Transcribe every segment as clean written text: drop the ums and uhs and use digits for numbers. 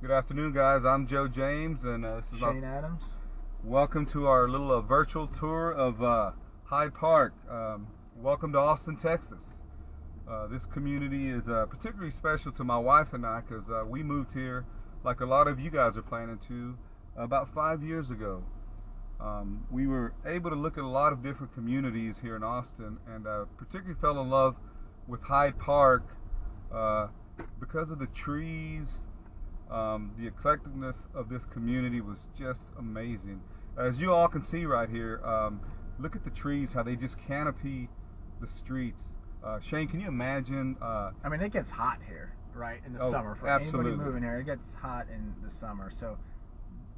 Good afternoon, guys. I'm Joe James, and this is my Shane Adams. welcome to our little virtual tour of Hyde Park. Welcome to Austin, Texas. This community is particularly special to my wife and I because we moved here, like a lot of you guys are planning to, about 5 years ago. We were able to look at a lot of different communities here in Austin, and particularly fell in love with Hyde Park uh, because of the trees. The eclecticness of this community was just amazing. As you all can see right here, look at the trees, how they just canopy the streets. Shane, can you imagine? I mean, it gets hot here, right, in the Oh, summer. For absolutely. anybody moving here, it gets hot in the summer. So,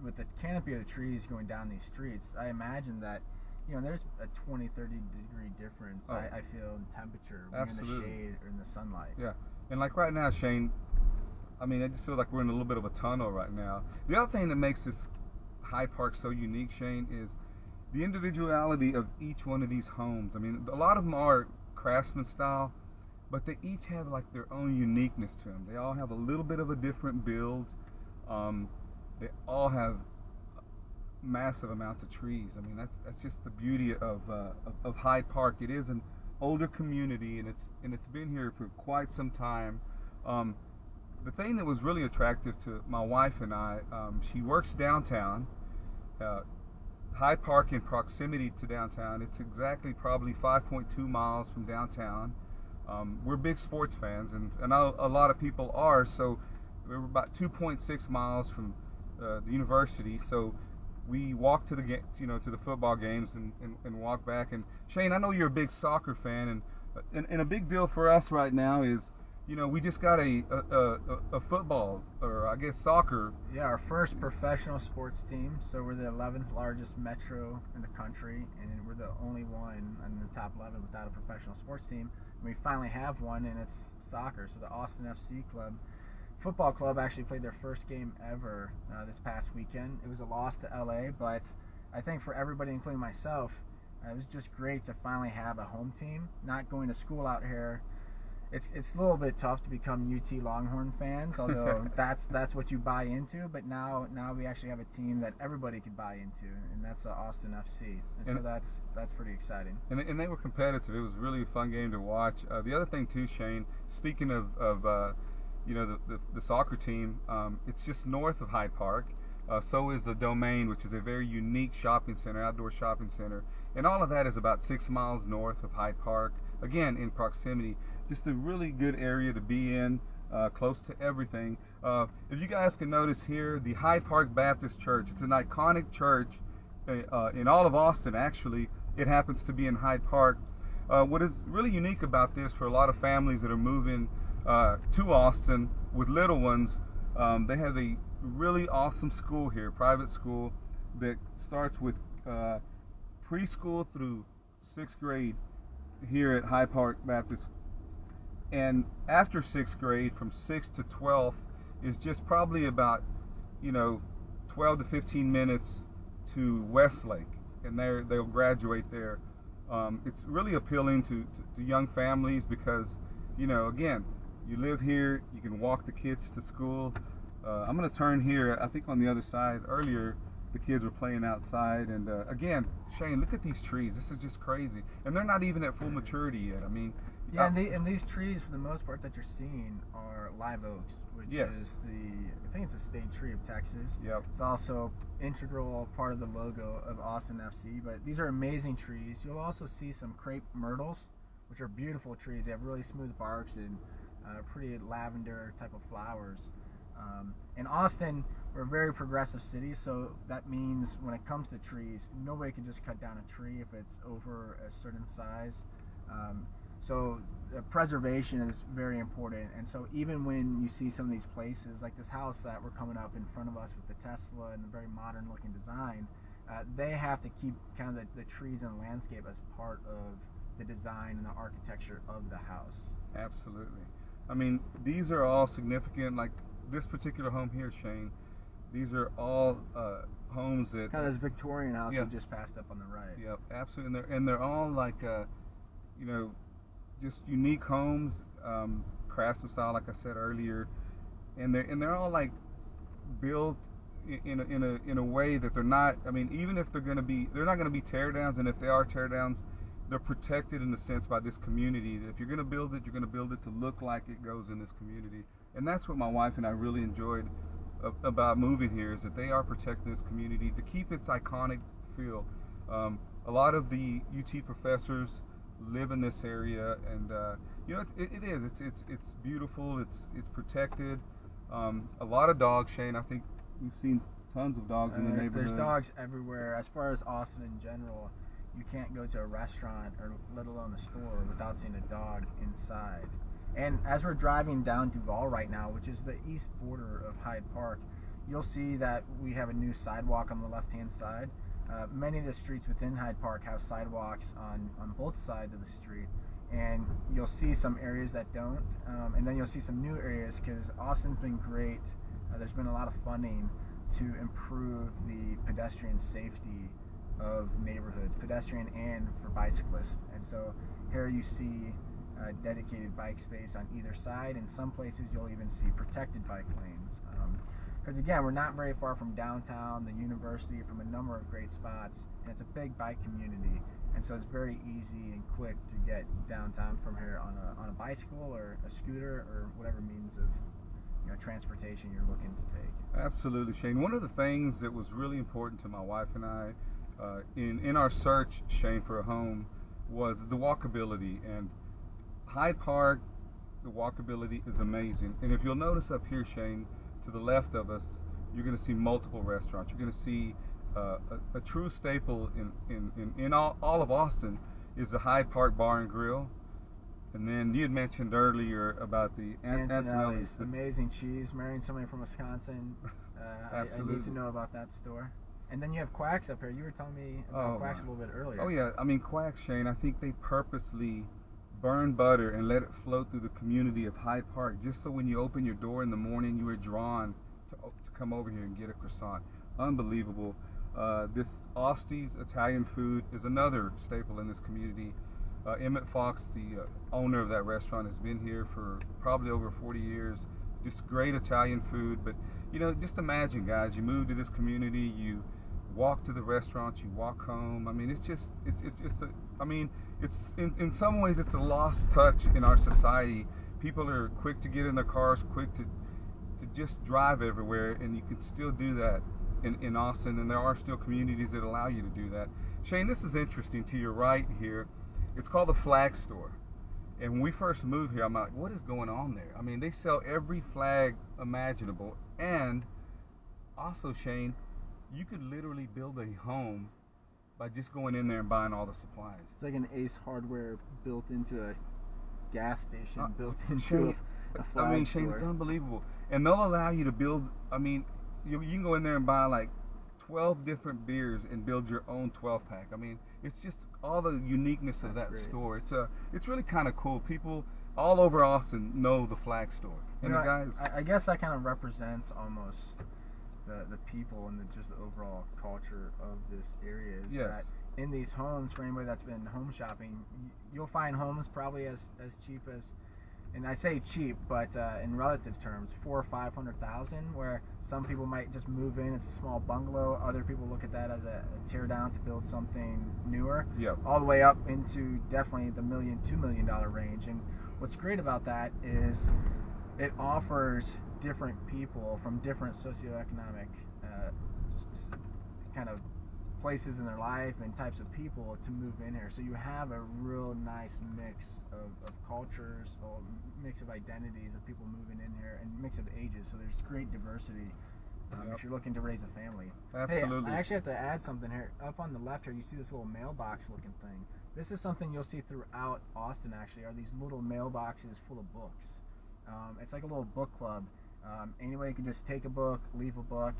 with the canopy of the trees going down these streets, I imagine that, there's a 20, 30-degree difference, Oh, I feel, in temperature when you're in the absolutely. shade or in the sunlight. Yeah. And like right now, Shane, I mean, I just feel like we're in a little bit of a tunnel right now. The other thing that makes this Hyde Park so unique, Shane, is the individuality of each one of these homes. I mean, a lot of them are craftsman style, but they each have like their own uniqueness to them. They all have a little bit of a different build. Um, they all have massive amounts of trees. I mean, that's just the beauty of Hyde Park. It is an older community, and it's been here for quite some time. Um, the thing that was really attractive to my wife and I, she works downtown. Uh, Hyde Park in proximity to downtown. It's exactly probably 5.2 miles from downtown. We're big sports fans, and I know a lot of people are. So we're about 2.6 miles from the university. So we walk to to the football games and walk back. And Shane, I know you're a big soccer fan, and a big deal for us right now is, we just got a football, or I guess soccer. Yeah, our first professional sports team. So we're the 11th largest metro in the country, and we're the only one in the top 11 without a professional sports team. And we finally have one, and it's soccer. So the Austin FC Club football club actually played their first game ever this past weekend. It was a loss to LA, but I think for everybody, including myself, it was just great to finally have a home team. Not going to school out here, it's a little bit tough to become UT Longhorn fans, although that's what you buy into. But now we actually have a team that everybody could buy into, and that's Austin FC, and so that's pretty exciting. And they were competitive. It was really a fun game to watch. The other thing too, Shane, speaking of the soccer team, it's just north of Hyde Park. So is the Domain, which is a very unique shopping center, outdoor shopping center, and all of that is about 6 miles north of Hyde Park. Again, in proximity, just a really good area to be in, close to everything. If you guys can notice here, the Hyde Park Baptist Church, it's an iconic church in all of Austin, actually. It happens to be in Hyde Park. What is really unique about this for a lot of families that are moving to Austin with little ones, they have a really awesome school here, private school, that starts with preschool through 6th grade here at Hyde Park Baptist. And after 6th grade, from 6th to 12th, is just probably about, 12 to 15 minutes to Westlake, and they'll graduate there. It's really appealing to young families because, again, you live here, you can walk the kids to school. I'm going to turn here. I think on the other side earlier, the kids were playing outside, and again, Shane, look at these trees. This is just crazy, and they're not even at full maturity yet. I mean, yeah, and these trees, for the most part, that you're seeing are live oaks, which yes. is I think it's a state tree of Texas. Yep. It's also integral part of the logo of Austin FC. But these are amazing trees. You'll also see some crepe myrtles, which are beautiful trees. They have really smooth barks and pretty lavender type of flowers. In Austin, we're a very progressive city, so that means when it comes to trees, nobody can just cut down a tree if it's over a certain size. So preservation is very important, and so even when you see some of these places, like this house that we're coming up in front of us with the Tesla and the very modern looking design, they have to keep kind of the trees and landscape as part of the design and the architecture of the house. Absolutely. I mean, these are all significant. Like this particular home here, Shane, these are all homes that kind of this Victorian house yeah. we just passed up on the right. Yep, absolutely. And they're all like just unique homes, craftsman style, like I said earlier, and they're all like built in a way that they're not. I mean, even if they're not going to be tear downs, and if they are tear downs, they're protected in a sense by this community. If you're going to build it, you're going to build it to look like it goes in this community, and that's what my wife and I really enjoyed about moving here, is that they are protecting this community to keep its iconic feel. A lot of the UT professors live in this area, and it's beautiful. It's protected. A lot of dogs, Shane. I think we've seen tons of dogs in the neighborhood. There's dogs everywhere. As far as Austin in general, you can't go to a restaurant or let alone a store without seeing a dog inside. And as we're driving down Duval right now, which is the east border of Hyde Park, you'll see that we have a new sidewalk on the left-hand side. Many of the streets within Hyde Park have sidewalks on both sides of the street, and you'll see some areas that don't, and then you'll see some new areas, because Austin's been great. There's been a lot of funding to improve the pedestrian safety of neighborhoods, pedestrian and for bicyclists. And so here you see dedicated bike space on either side. In some places you'll even see protected bike lanes. Because again, we're not very far from downtown, the university, from a number of great spots, and it's a big bike community. And so it's very easy and quick to get downtown from here on a bicycle or a scooter or whatever means of transportation you're looking to take. Absolutely, Shane. One of the things that was really important to my wife and I in our search, Shane, for a home was the walkability. And Hyde Park, the walkability is amazing. And if you'll notice up here, Shane, to the left of us, you're going to see multiple restaurants. You're going to see a true staple in all of Austin is the Hyde Park Bar and Grill. And then you had mentioned earlier about the Antonelli's. Amazing cheese. Marrying somebody from Wisconsin, I need to know about that store. And then you have Quacks up here. You were telling me about Quacks a little bit earlier. Oh yeah, I mean Quacks, Shane. I think they purposely burn butter and let it flow through the community of Hyde Park, just so when you open your door in the morning, you are drawn to come over here and get a croissant. Unbelievable. This Austy's Italian food is another staple in this community. Emmett Fox, the owner of that restaurant, has been here for probably over 40 years. Just great Italian food. But just imagine, guys, you move to this community, you walk to the restaurants, you walk home. I mean, it's in some ways it's a lost touch in our society. People are quick to get in their cars, quick to just drive everywhere, and you can still do that in Austin, and there are still communities that allow you to do that. Shane, this is interesting. To your right here, it's called the Flag Store. And when we first moved here, I'm like, what is going on there? I mean, they sell every flag imaginable. And also, Shane, you could literally build a home by just going in there and buying all the supplies. It's like an Ace Hardware built into a gas station, built into a flag I mean, Shane, store. it's unbelievable. And they'll allow you to build, I mean, you can go in there and buy like 12 different beers and build your own 12-pack. I mean, it's just all the uniqueness of that store. It's really kind of cool. People all over Austin know the Flag Store. And the guys, I guess that kind of represents almost the people and just the overall culture of this area. Is that in these homes, for anybody that's been home shopping, you'll find homes probably as cheap as, and I say cheap, but in relative terms, $400,000 or $500,000, where some people might just move in. It's a small bungalow. Other people look at that as a tear down to build something newer. Yep. All the way up into definitely the $1 million, $2 million range. And what's great about that is it offers different people from different socioeconomic kind of places in their life and types of people to move in here. So you have a real nice mix of cultures, or mix of identities of people moving in here, and mix of ages. So there's great diversity if you're looking to raise a family. Absolutely. Hey, I actually have to add something here. Up on the left here, you see this little mailbox looking thing. This is something you'll see throughout Austin, actually, are these little mailboxes full of books. It's like a little book club. Anybody can just take a book, leave a book,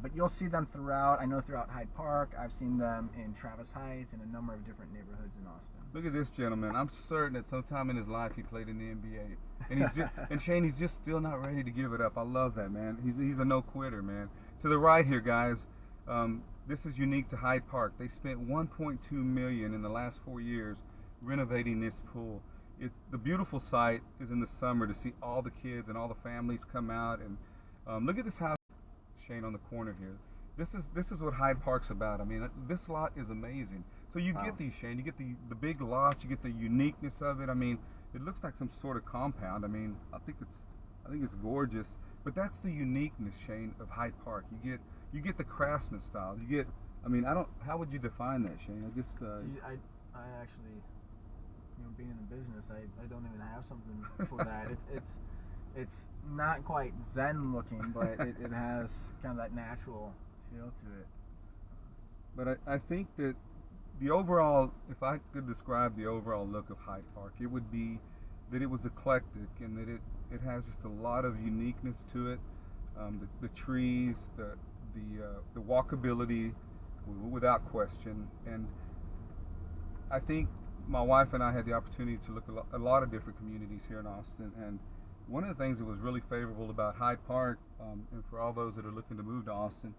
but you'll see them throughout. I know throughout Hyde Park. I've seen them in Travis Heights and a number of different neighborhoods in Austin. Look at this gentleman. I'm certain at some time in his life he played in the NBA, and he's just, and Shane, he's just still not ready to give it up. I love that, man. He's a no quitter, man. To the right here, guys. This is unique to Hyde Park. They spent $1.2 million in the last 4 years renovating this pool. The beautiful sight is in the summer to see all the kids and all the families come out, and look at this house. Shane, on the corner here. This is what Hyde Park's about. I mean, this lot is amazing. So you Wow. get these, Shane. You get the big lots. You get the uniqueness of it. I mean, it looks like some sort of compound. I mean, I think it's gorgeous. But that's the uniqueness, Shane, of Hyde Park. You get the craftsman style. You get. I mean, I don't. How would you define that, Shane? I just. See, I actually, being in the business, I don't even have something for that. It's not quite Zen looking, but it has kind of that natural feel to it. But I think that the overall, if I could describe the overall look of Hyde Park, it would be that it was eclectic and that it has just a lot of uniqueness to it. The trees, the walkability, without question. And I think my wife and I had the opportunity to look at a lot of different communities here in Austin. And one of the things that was really favorable about Hyde Park, and for all those that are looking to move to Austin,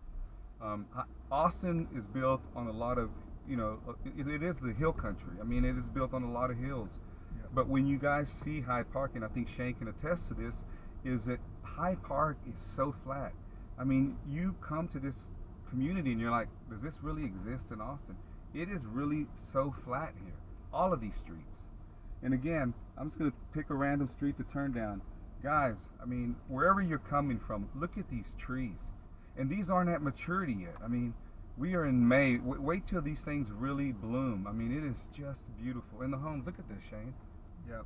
Austin is built on a lot of, it is the hill country. I mean, it is built on a lot of hills. Yep. But when you guys see Hyde Park, and I think Shane can attest to this, is that Hyde Park is so flat. I mean, you come to this community and you're like, does this really exist in Austin? It is really so flat here. All of these streets. And again, I'm just going to pick a random street to turn down. Guys, I mean, wherever you're coming from, look at these trees. And these aren't at maturity yet. I mean, we are in May. Wait till these things really bloom. I mean, it is just beautiful. And the homes, look at this, Shane. Yep.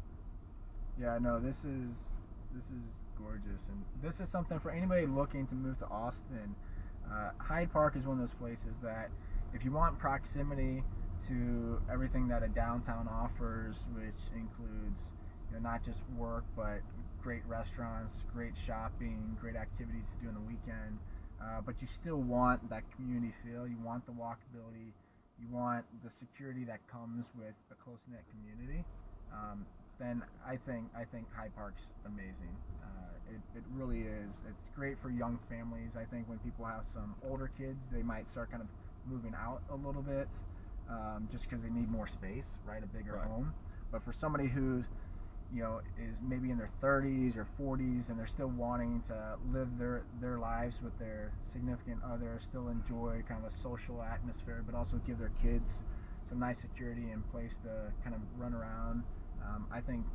Yeah, no, this is gorgeous, and this is something for anybody looking to move to Austin. Hyde Park is one of those places that, if you want proximity to everything that a downtown offers, which includes, not just work, but great restaurants, great shopping, great activities to do on the weekend. But you still want that community feel. You want the walkability. You want the security that comes with a close knit community. Um, then I think Hyde Park's amazing. It really is. It's great for young families. I think when people have some older kids, they might start kind of moving out a little bit, just because they need more space, right? A bigger Right. home. But for somebody who's is maybe in their 30s or 40s and they're still wanting to live their lives with their significant other, still enjoy kind of a social atmosphere, but also give their kids some nice security and place to kind of run around. I think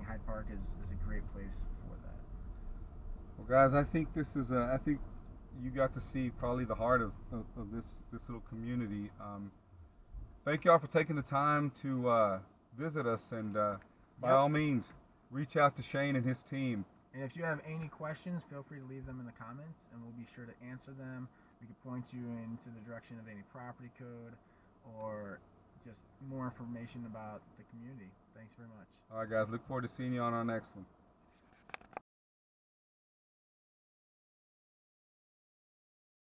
Hyde Park is a great place for that. Well, guys, I think you got to see probably the heart of this little community. Thank y'all for taking the time to visit us, and by Yep. all means, reach out to Shane and his team. And if you have any questions, feel free to leave them in the comments, and we'll be sure to answer them. We can point you into the direction of any property code or just more information about the community. Thanks very much. All right, guys, look forward to seeing you on our next one.